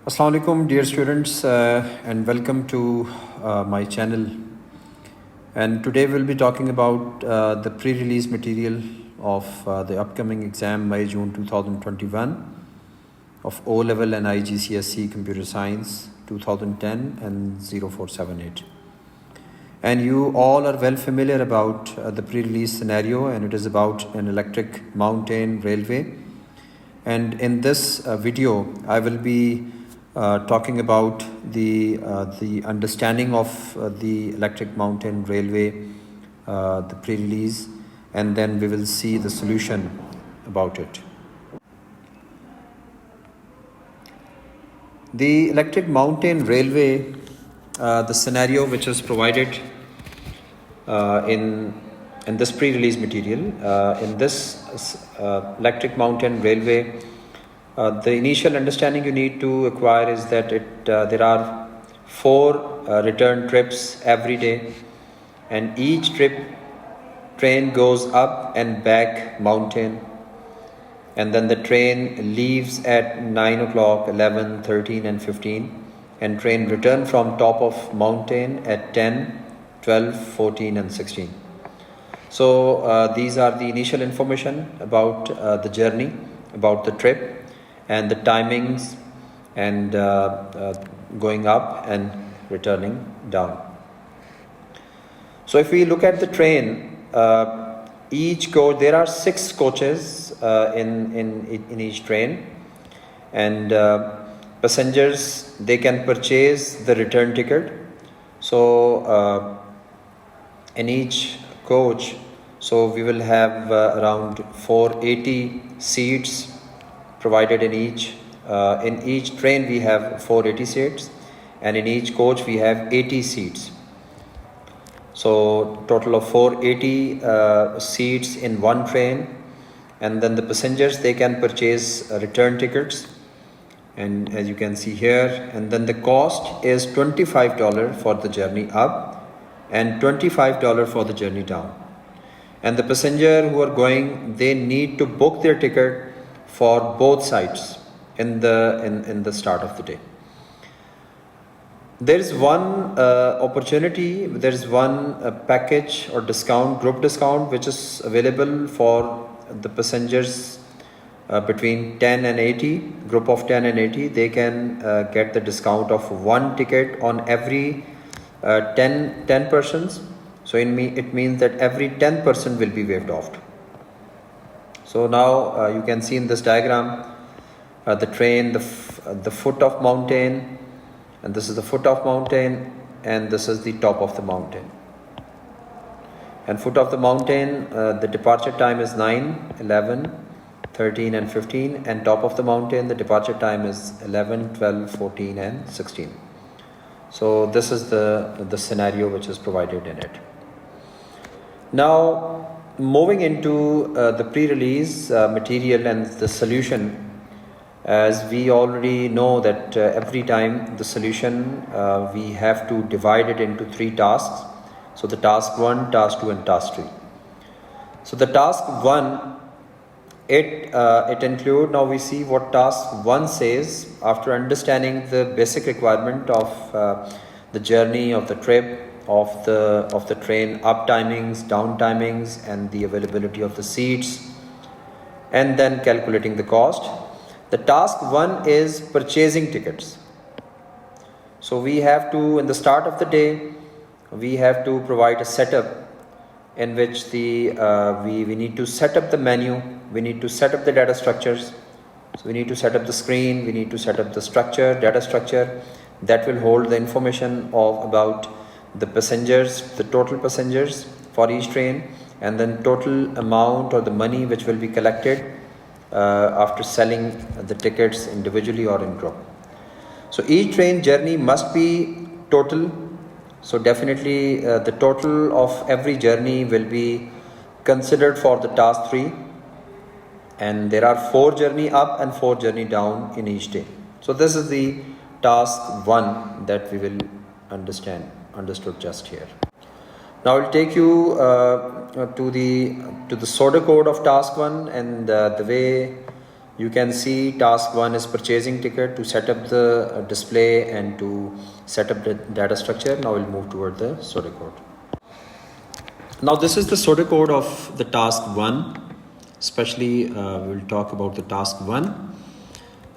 Assalamu alaikum, dear students, and welcome to my channel. And today we'll be talking about the pre-release material of the upcoming exam May-June 2021 of O-Level and IGCSE Computer Science 2010 and 0478. And you all are well familiar about the pre-release scenario, and it is about an electric mountain railway. And in this video, I will be talking about the understanding of the electric mountain railway, the pre-release, and then we will see the solution about it. The electric mountain railway, the scenario which is provided in this pre-release material, in this electric mountain railway, the initial understanding you need to acquire is that there are 4 return trips every day, and each train goes up and back mountain, and then the train leaves at 9 o'clock, 11, 13 and 15, and train return from top of mountain at 10, 12, 14 and 16. So these are the initial information about the journey, about the trip, and the timings, and going up and returning down. So if we look at the train, each coach, there are 6 coaches in each train, and passengers, they can purchase the return ticket. So in each coach, so we will have around 480 seats provided in each train. We have 480 seats, and in each coach we have 80 seats. So total of 480 seats in one train, and then the passengers, they can purchase return tickets, and as you can see here, and then the cost is $25 for the journey up and $25 for the journey down. And the passenger who are going, they need to book their ticket for both sides in the start of the day. There is one opportunity, there is one package or discount, group discount, which is available for the passengers between 10 and 80, group of 10 and 80. They can get the discount of 1 ticket on every 10 persons. So it means that every 10 person will be waived off. So now you can see in this diagram the train, the foot of mountain, and this is the foot of mountain, and this is the top of the mountain. And foot of the mountain, the departure time is 9, 11, 13 and 15, and top of the mountain, the departure time is 11, 12, 14 and 16. So this is the scenario which is provided in it. Now, moving into the pre-release material and the solution, as we already know that every time the solution, we have to divide it into 3 tasks. So the task 1, task 2 and task 3. So the task 1, it includes, now we see what task 1 says after understanding the basic requirement of the journey, of the trip, of the train up timings, down timings, and the availability of the seats, and then calculating the cost. The task 1 is purchasing tickets. So we have to, in the start of the day, we have to provide a setup in which we need to set up the menu, we need to set up the data structures. So we need to set up the screen, we need to set up the data structure that will hold the information about the passengers, the total passengers for each train, and then total amount or the money which will be collected after selling the tickets individually or in group. So each train journey must be total. So definitely the total of every journey will be considered for the task 3, and there are 4 journey up and 4 journey down in each day. So this is the task 1 that we will understood just here. Now I'll take you to the pseudocode of task 1, and the way you can see task 1 is purchasing ticket to set up the display and to set up the data structure. Now we'll move toward the pseudocode. Now this is the pseudocode of the task 1. Especially we'll talk about the task 1.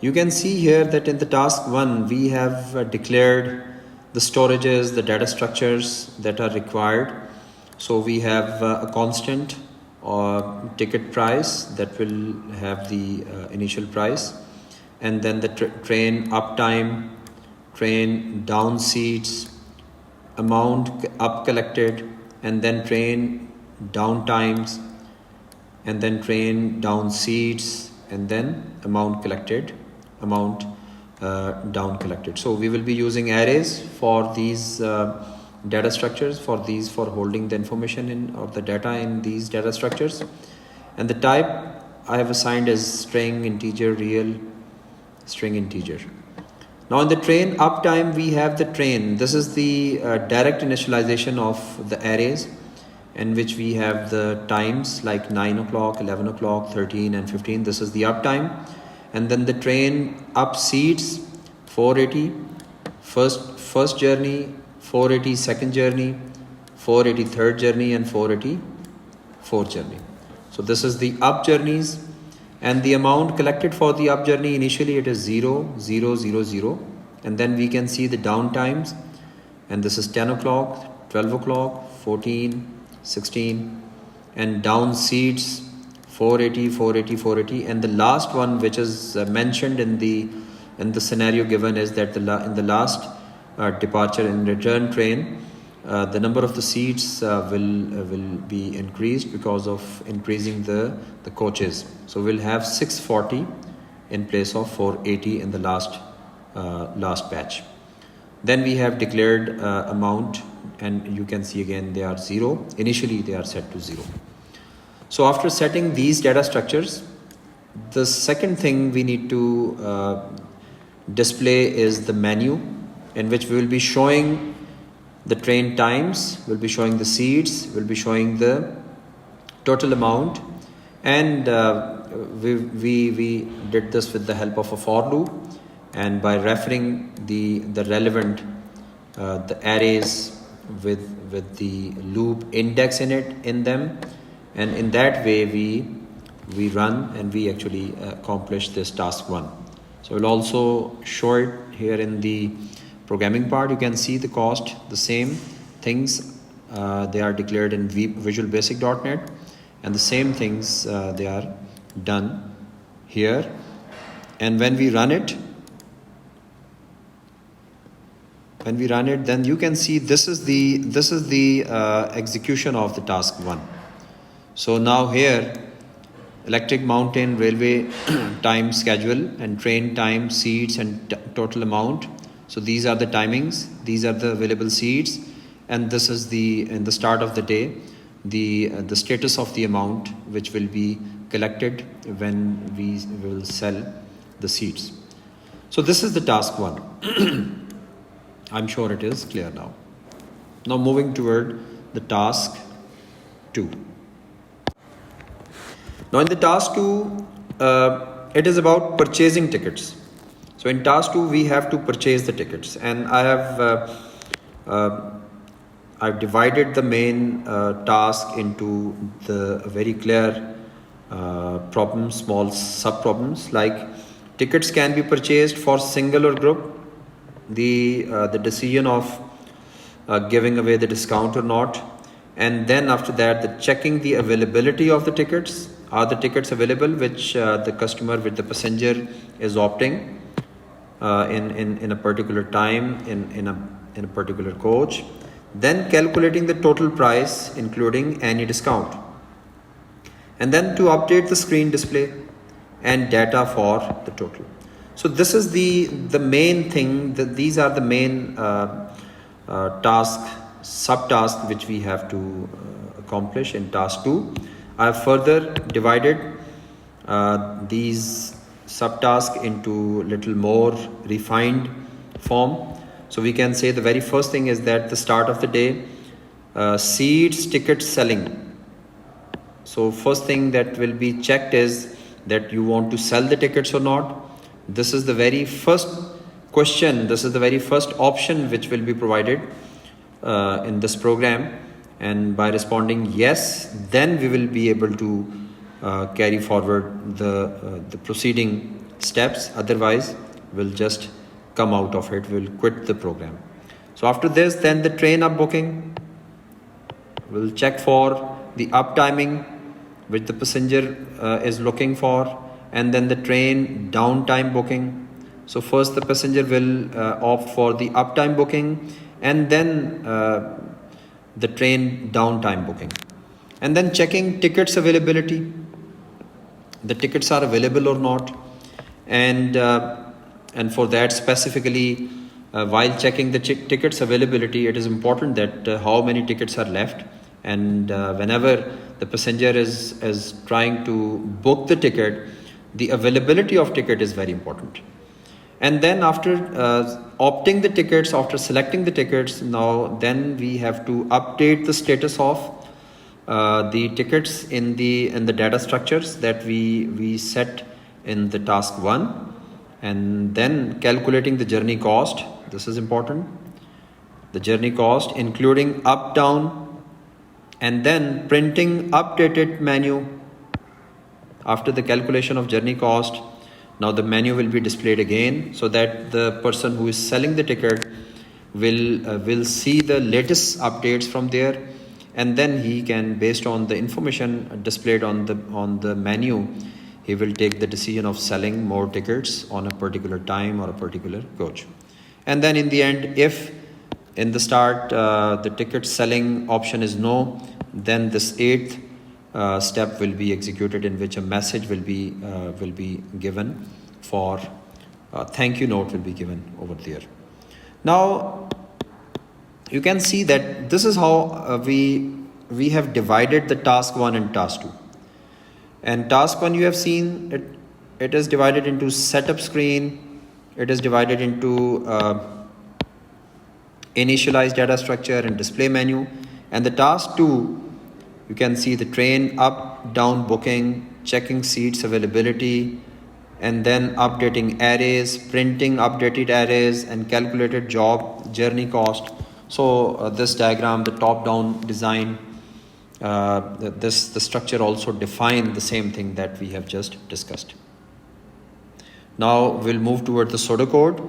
You can see here that in the task 1 we have declared the storages, the data structures that are required. So we have a constant or ticket price that will have the initial price, and then the train uptime, train down seats, amount up collected, and then train down times, and then train down seats, and then amount collected, amount down collected. So we will be using arrays for these data structures, for holding the information in or the data in these data structures. And the type I have assigned as string, integer, real, string, integer. Now in the train uptime we have the train. This is the direct initialization of the arrays, in which we have the times like 9 o'clock, 11 o'clock, 13 and 15. This is the uptime. And then the train up seats 480 first journey, 480 second journey, 480 third journey, and 480 fourth journey. So this is the up journeys, and the amount collected for the up journey initially it is 0, 0, 0, 0, and then we can see the down times, and this is 10 o'clock, 12 o'clock, 14, 16, and down seats 480, 480, 480, and the last one which is mentioned in the scenario given is that in the last departure in return train, the number of the seats will be increased because of increasing the coaches. So we'll have 640 in place of 480 in the last batch. Then we have declared amount, and you can see again they are 0. Initially they are set to 0. So after setting these data structures, the second thing we need to display is the menu, in which we will be showing the train times, we'll be showing the seats, we'll be showing the total amount, and we did this with the help of a for loop, and by referring the relevant the arrays with the loop index in them, and in that way we run and we actually accomplish this task 1. So we'll also show it here in the programming part. You can see the cost, the same things they are declared in Visual Basic.NET, and the same things they are done here. And when we run it, then you can see this is the execution of the task 1. So now here, Electric Mountain Railway time schedule and train time, seats, and total amount. So these are the timings, these are the available seats, and this is in the start of the day, the status of the amount which will be collected when we will sell the seats. So this is the task 1. I'm sure it is clear now. Now moving toward the task 2. Now in the task 2, it is about purchasing tickets. So in task 2, we have to purchase the tickets, and I have I've divided the main task into the very clear problems, small sub-problems, like tickets can be purchased for single or group, the decision of giving away the discount or not, and then after that the checking the availability of the tickets. Are the tickets available which the customer with the passenger is opting in a particular time in a particular coach? Then calculating the total price including any discount, and then to update the screen display and data for the total. So this is the main thing. These are the main subtasks which we have to accomplish in task 2. I have further divided these subtasks into little more refined form. So we can say the very first thing is that the start of the day, seats, ticket selling. So first thing that will be checked is that you want to sell the tickets or not. This is the very first question, this is the very first option which will be provided in this program, and by responding yes, then we will be able to carry forward the proceeding steps. Otherwise we'll just come out of it, we'll quit the program. So after this, then the train up booking, we'll check for the up timing which the passenger is looking for, and then the train downtime booking. So first the passenger will opt for the uptime booking, and then the train downtime booking, and then checking tickets availability, the tickets are available or not, and for that specifically while checking the tickets availability, it is important that how many tickets are left, and whenever the passenger is trying to book the ticket, the availability of ticket is very important. And then after opting the tickets, after selecting the tickets, now then we have to update the status of the tickets in the data structures that we set in the task 1, and then calculating the journey cost. This is important, the journey cost including up down, and then printing updated menu. After the calculation of journey cost, now the menu will be displayed again, so that the person who is selling the ticket will see the latest updates from there, and then he can, based on the information displayed on the menu, he will take the decision of selling more tickets on a particular time or a particular coach. And then in the end, if in the start the ticket selling option is no, then this 8th step will be executed, in which a message will be given for thank you note will be given over there. Now you can see that this is how we have divided the task 1 and task 2. And task 1, you have seen it is divided into setup screen, it is divided into initialize data structure and display menu. And the task 2, you can see the train up down booking, checking seats availability, and then updating arrays, printing updated arrays, and calculated job journey cost. So this diagram, the top down design, the structure also define the same thing that we have just discussed. Now we'll move toward the pseudocode,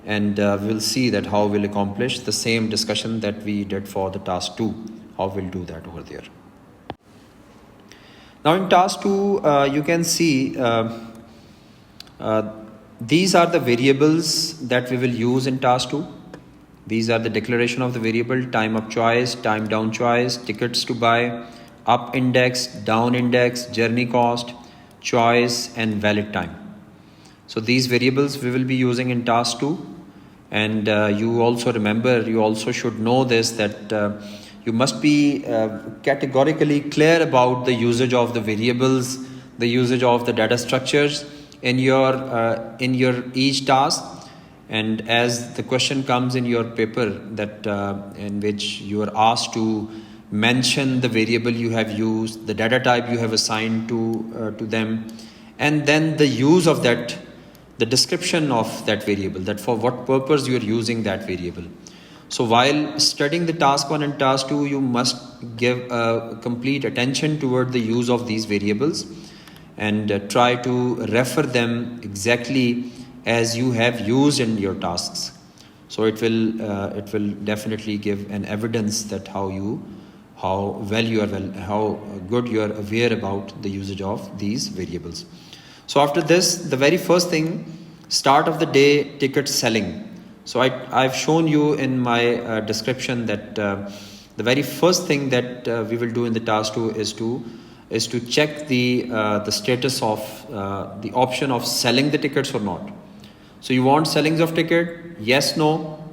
and we'll see that how we'll accomplish the same discussion that we did for the task 2, how we'll do that over there. Now in task 2, you can see these are the variables that we will use in task 2. These are the declaration of the variable: time up choice, time down choice, tickets to buy, up index, down index, journey cost, choice, and valid time. So these variables we will be using in task 2. And you also remember, you also should know this, that you must be categorically clear about the usage of the variables, the usage of the data structures in your each task. And as the question comes in your paper, that in which you are asked to mention the variable you have used, the data type you have assigned to them, and then the use of that, the description of that variable, that for what purpose you are using that variable. So while studying the task 1 and task 2, you must give complete attention toward the use of these variables, and try to refer them exactly as you have used in your tasks. So it will definitely give an evidence that how good you are aware about the usage of these variables. So after this, the very first thing, start of the day ticket selling. So I've shown you in my description that the very first thing that we will do in the task 2 is to check the status of the option of selling the tickets or not. So you want sellings of ticket? Yes, no.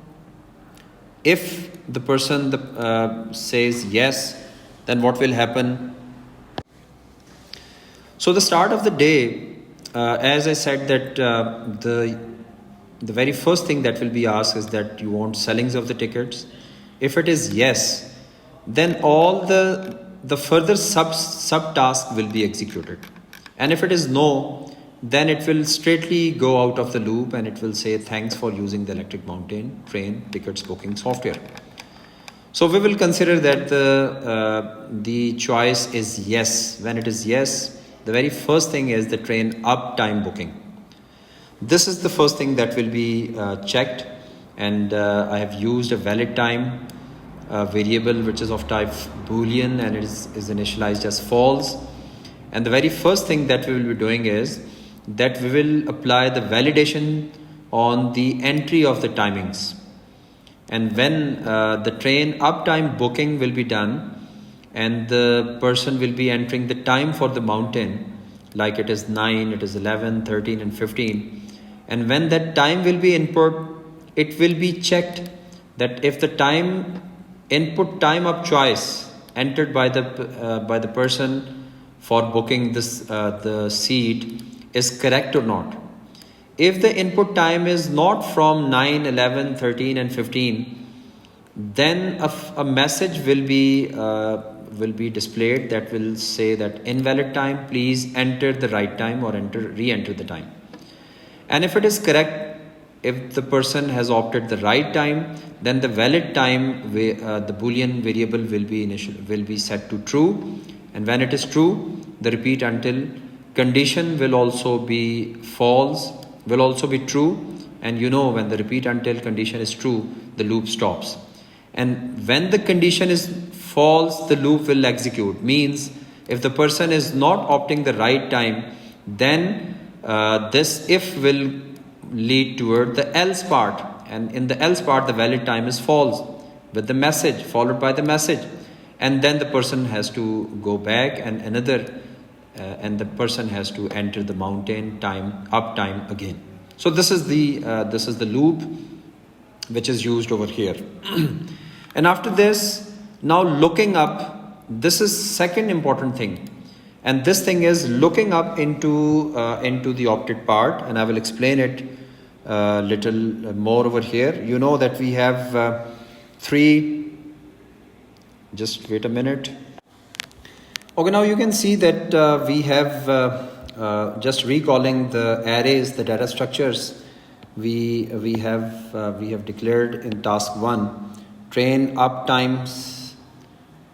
If the person says yes, then what will happen? So the start of the day, as I said, that the very first thing that will be asked is that you want sellings of the tickets. If it is yes, then all the further sub task will be executed. And if it is no, then it will straightly go out of the loop and it will say thanks for using the Electric Mountain train tickets booking software. So we will consider that the choice is yes. When it is yes, the very first thing is the train uptime booking. This is the first thing that will be checked, and I have used a valid time variable which is of type boolean, and it is initialized as false. And the very first thing that we will be doing is that we will apply the validation on the entry of the timings. And when the train uptime booking will be done and the person will be entering the time for the mountain, like it is 9, it is 11, 13 and 15. And when that time will be input, it will be checked that if the time input time of choice entered by the person for booking this the seat is correct or not. If the input time is not from 9, 11, 13 and 15, then a message will be displayed that will say that invalid time, please enter the right time or re-enter the time. And if it is correct, if the person has opted the right time, then the valid time, the boolean variable will be set to true. And when it is true, the repeat until condition will also be false, will also be true. And you know, when the repeat until condition is true, the loop stops. And when the condition is false, the loop will execute. Means if the person is not opting the right time, then this if will lead toward the else part, and in the else part the valid time is false with the message followed by the message, and then the person has to go back and and the person has to enter the mountain time uptime again. So this is the loop which is used over here. And after this, now looking up, this is second important thing. And this thing is looking up into the opted part, and I will explain it little more over here. You know that we have three. Just wait a minute. Okay, now you can see that we have just recalling the arrays, the data structures. We have declared in task 1 train up times,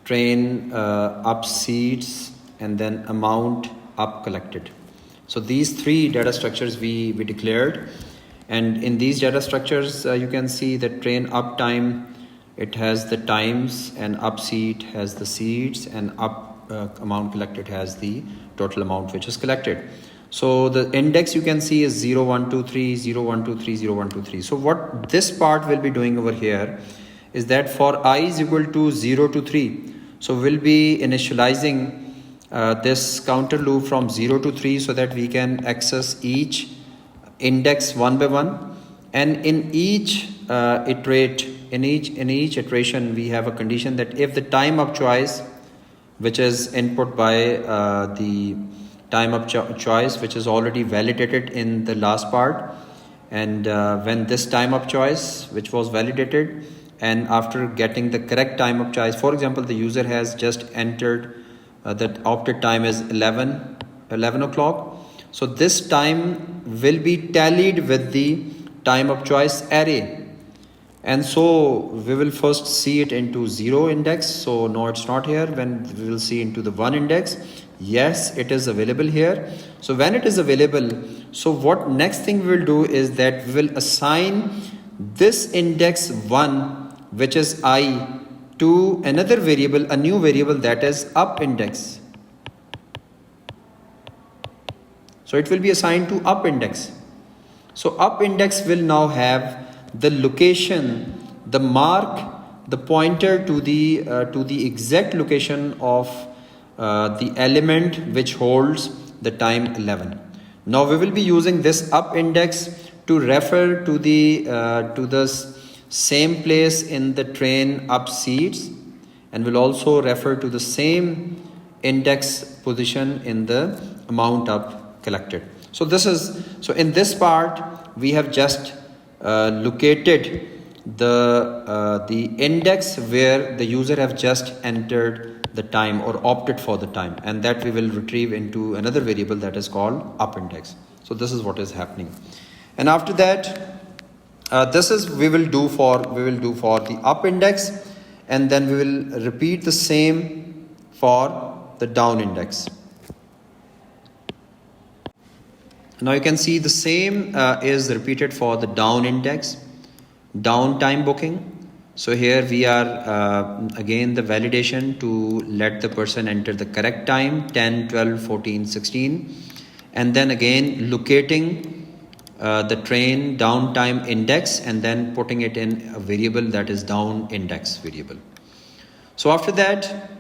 train up seats, and then amount up collected. So these three data structures we declared, and in these data structures you can see that train up time, it has the times, and up seat has the seats, and up amount collected has the total amount which is collected. So the index you can see is 0, 1, 2, 3, 0, 1, 2, 3, 0, 1, 2, 3. So what this part will be doing over here is that for I is equal to 0 to 3, so we'll be initializing this counter loop from 0 to 3 so that we can access each index one by one, and in each iteration we have a condition that if the time of choice, which is input by the time of choice which is already validated in the last part, and when this time of choice which was validated, and after getting the correct time of choice, for example the user has just entered that opted time is 11 o'clock, so this time will be tallied with the time of choice array. And so we will first see it into 0 index. So no, it's not here. When we will see into the 1 index, yes, it is available here. So when it is available, so what next thing we will do is that we will assign this index 1, which is I, to another variable, a new variable, that is up index. So it will be assigned to up index. So up index will now have the location, the mark, the pointer to the exact location of the element which holds the time 11. Now we will be using this up index to refer to the same place in the train up seats, and will also refer to the same index position in the amount up collected. So in this part we have just located the index where the user have just entered the time or opted for the time, and that we will retrieve into another variable that is called up index. So this is what is happening. And after that, this is we will do for the up index, and then we will repeat the same for the down index. Now you can see the same is repeated for the down index, down time booking. So here we are again the validation to let the person enter the correct time 10, 12, 14, 16, and then again locating the train downtime index and then putting it in a variable that is down index variable. So after that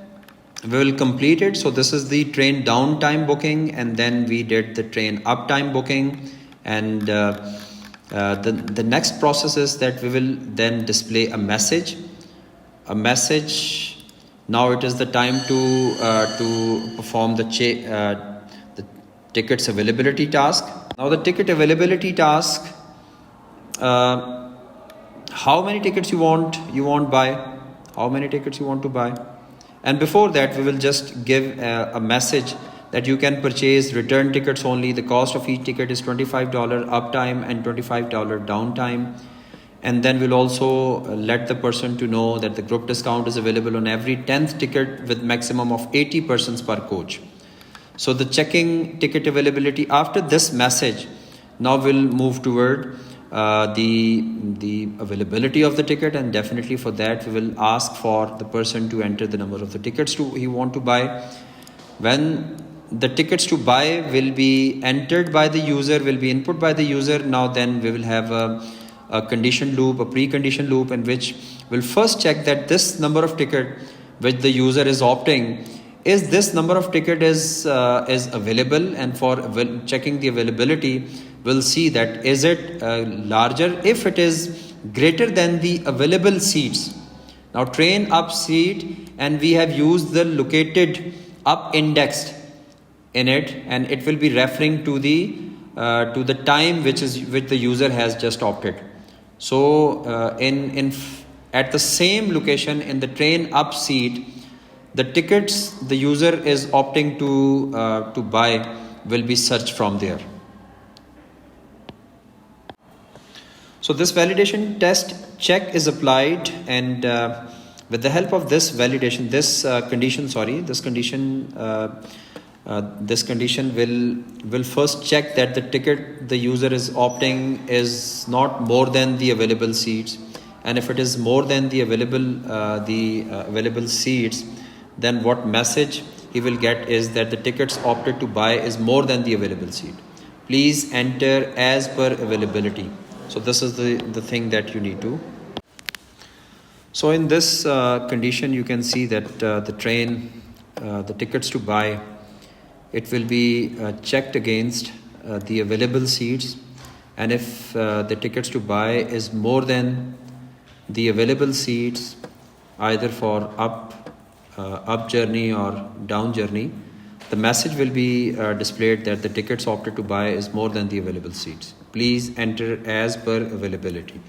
we will complete it. So this is the train downtime booking, and then we did the train uptime booking, and the next process is that we will then display a message. Now it is the time to perform the tickets availability task. Now the ticket availability task, how many tickets you want buy, how many tickets you want to buy. And before that, we will just give a message that you can purchase return tickets only. The cost of each ticket is $25 uptime and $25 downtime. And then we'll also let the person to know that the group discount is available on every 10th ticket with maximum of 80 persons per coach. So the checking ticket availability, after this message, now we'll move toward the availability of the ticket, and definitely for that we will ask for the person to enter the number of the tickets he want to buy. When the tickets to buy will be entered by the user, will be input by the user, now then we will have a condition loop, a precondition loop, in which we'll first check that this number of ticket which the user is opting, is this number of ticket is available, and for checking the availability we'll see that is it larger. If it is greater than the available seats, now train up seat, and we have used the located up indexed in it, and it will be referring to the time which the user has just opted. So at the same location in the train up seat, the tickets the user is opting to buy will be searched from there. So this validation test check is applied, and with the help of this validation, this condition will first check that the ticket the user is opting is not more than the available seats, and if it is more than the available seats, then what message he will get is that the tickets opted to buy is more than the available seat. Please enter as per availability. So this is the thing that you need to. So in this condition, you can see that the train, the tickets to buy, it will be checked against the available seats, and if the tickets to buy is more than the available seats, either for up journey or down journey, the message will be displayed that the tickets opted to buy is more than the available seats. Please enter as per availability.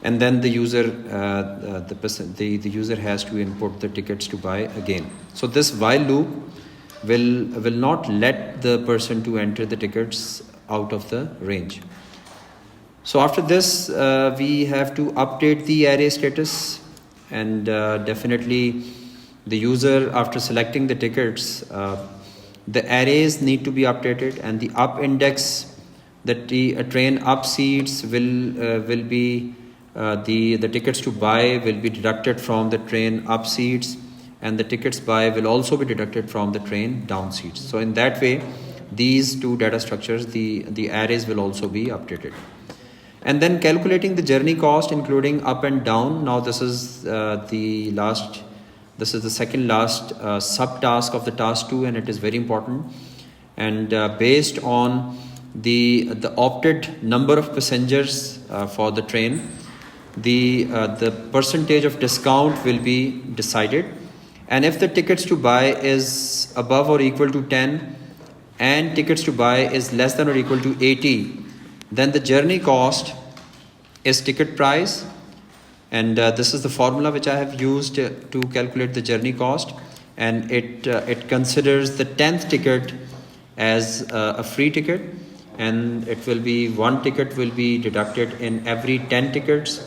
And then the user, the user has to input the tickets to buy again. So this while loop will not let the person to enter the tickets out of the range. So after this, we have to update the array status, and definitely the user, after selecting the tickets, the arrays need to be updated, and the up index, that the train up seats will be the tickets to buy will be deducted from the train up seats, and the tickets buy will also be deducted from the train down seats. So in that way, these two data structures, the arrays will also be updated. And then calculating the journey cost, including up and down. Now this is this is the second last subtask of the task 2, and it is very important. And based on the opted number of passengers for the train, the percentage of discount will be decided. And if the tickets to buy is above or equal to 10 and tickets to buy is less than or equal to 80, then the journey cost is ticket price, and this is the formula which I have used to calculate the journey cost, and it considers the 10th ticket as a free ticket, and it will be one ticket will be deducted in every 10 tickets.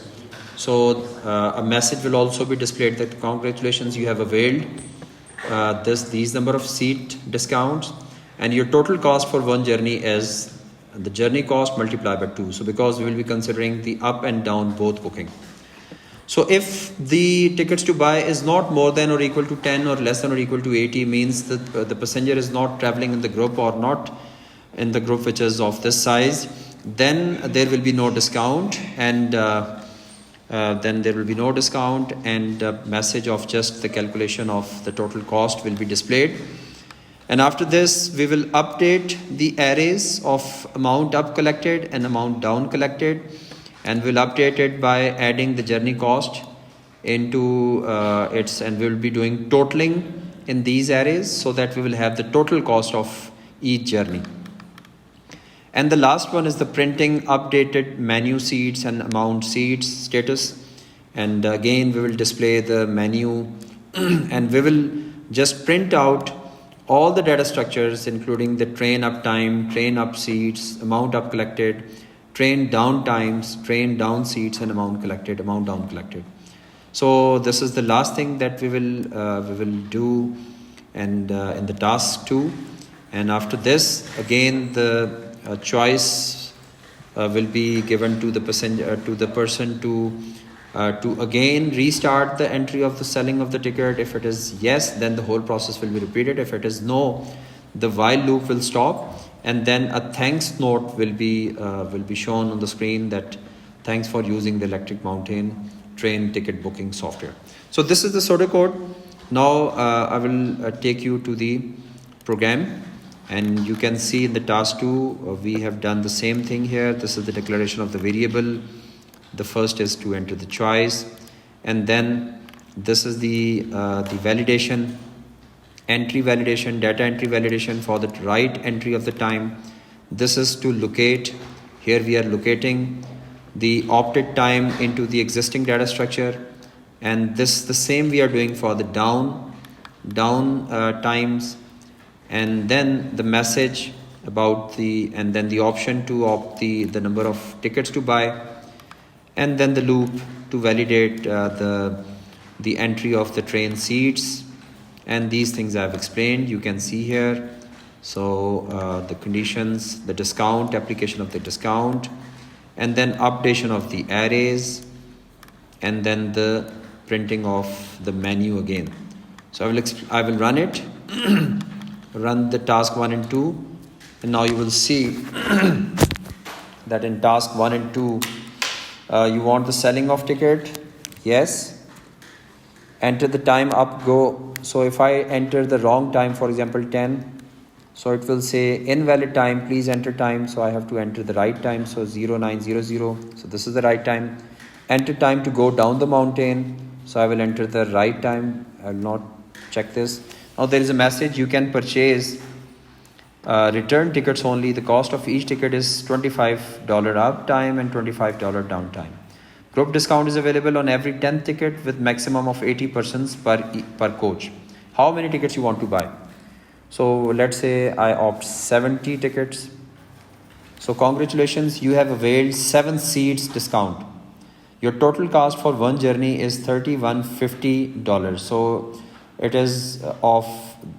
So a message will also be displayed that congratulations, you have availed these number of seat discounts, and your total cost for one journey is the journey cost multiplied by 2. So because we will be considering the up and down both booking. So if the tickets to buy is not more than or equal to 10 or less than or equal to 80, means that the passenger is not traveling in the group or not in the group which is of this size, then there will be no discount, and message of just the calculation of the total cost will be displayed. And after this, we will update the arrays of amount up collected and amount down collected, and we'll update it by adding the journey cost into and we'll be doing totaling in these arrays so that we will have the total cost of each journey. And the last one is the printing updated menu seats and amount seats status. And again, we will display the menu and we will just print out all the data structures, including the train up time, train up seats, amount up collected, train down times, train down seats, and amount collected, amount down collected. So this is the last thing that we will do, and in the task 2. And after this, again the choice will be given to the passenger, to the person to again restart the entry of the selling of the ticket. If it is yes, then the whole process will be repeated. If it is no, the while loop will stop, and then a thanks note will be shown on the screen that thanks for using the Electric Mountain train ticket booking software. So this is the pseudocode. Now I will take you to the program, and you can see in the task 2 we have done the same thing here. This is the declaration of the variable. The first is to enter the choice, and then this is the validation, entry validation, data entry validation for the right entry of the time. This is to locate. Here we are locating the opted time into the existing data structure, and this the same we are doing for the down times, and then the message about and then the option to opt the number of tickets to buy, and then the loop to validate the entry of the train seats, and these things I've explained. You can see here. So the conditions, the discount, application of the discount, and then updation of the arrays, and then the printing of the menu again. So I will run it, run the task 1 and 2, and now you will see that in task 1 and 2 you want the selling of ticket. Yes. Enter the time up, go. So if I enter the wrong time, for example 10, so it will say invalid time, please enter time. So I have to enter the right time. So 0900. So this is the right time. Enter time to go down the mountain. So I will enter the right time. I will not check this. Now there is a message, you can purchase return tickets only. The cost of each ticket is $25 up time and $25 down time. Group discount is available on every 10th ticket with maximum of 80 persons per coach. How many tickets you want to buy? So let's say I opt 70 tickets. So congratulations, you have availed 7 seats discount. Your total cost for one journey is $31.50. So it is of,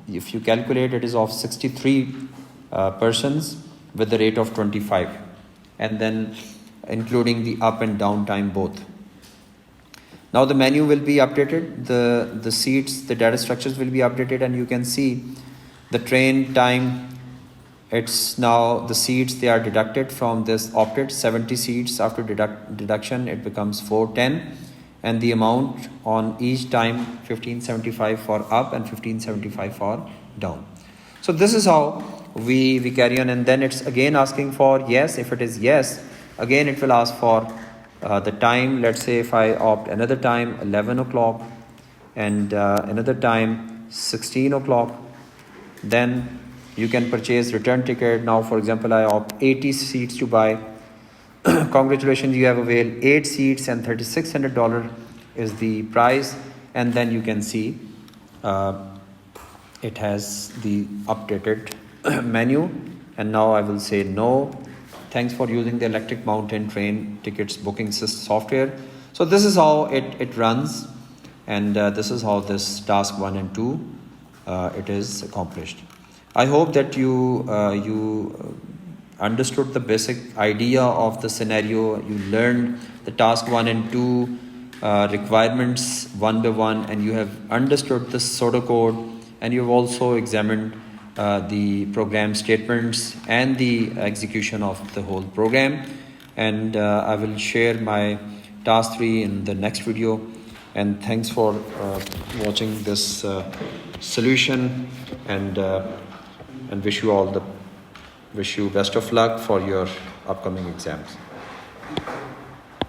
if you calculate, it is of 63 persons with the rate of 25, and then including the up and down time both. Now the menu will be updated, the seats, the data structures will be updated, and you can see the train time. It's now the seats, they are deducted from this opted 70 seats. After deduction it becomes 410, and the amount on each time 1575 for up and 1575 for down. So this is how we carry on, and then it's again asking for yes. If it is yes, again it will ask for the time. Let's say if I opt another time 11 o'clock and another time 16 o'clock, then you can purchase return ticket. Now for example I opt 80 seats to buy, Congratulations, you have availed 8 seats and $3,600 is the price. And then you can see it has the updated menu. And now I will say no. Thanks for using the Electric Mountain Train tickets booking software. So this is how it runs, and this is how this task 1 and 2 it is accomplished. I hope that you understood the basic idea of the scenario. You learned the task 1 and 2 requirements one by one, and you have understood the pseudocode, and you've also examined the program statements and the execution of the whole program. And I will share my task 3 in the next video. And thanks for watching this solution, and wish you best of luck for your upcoming exams.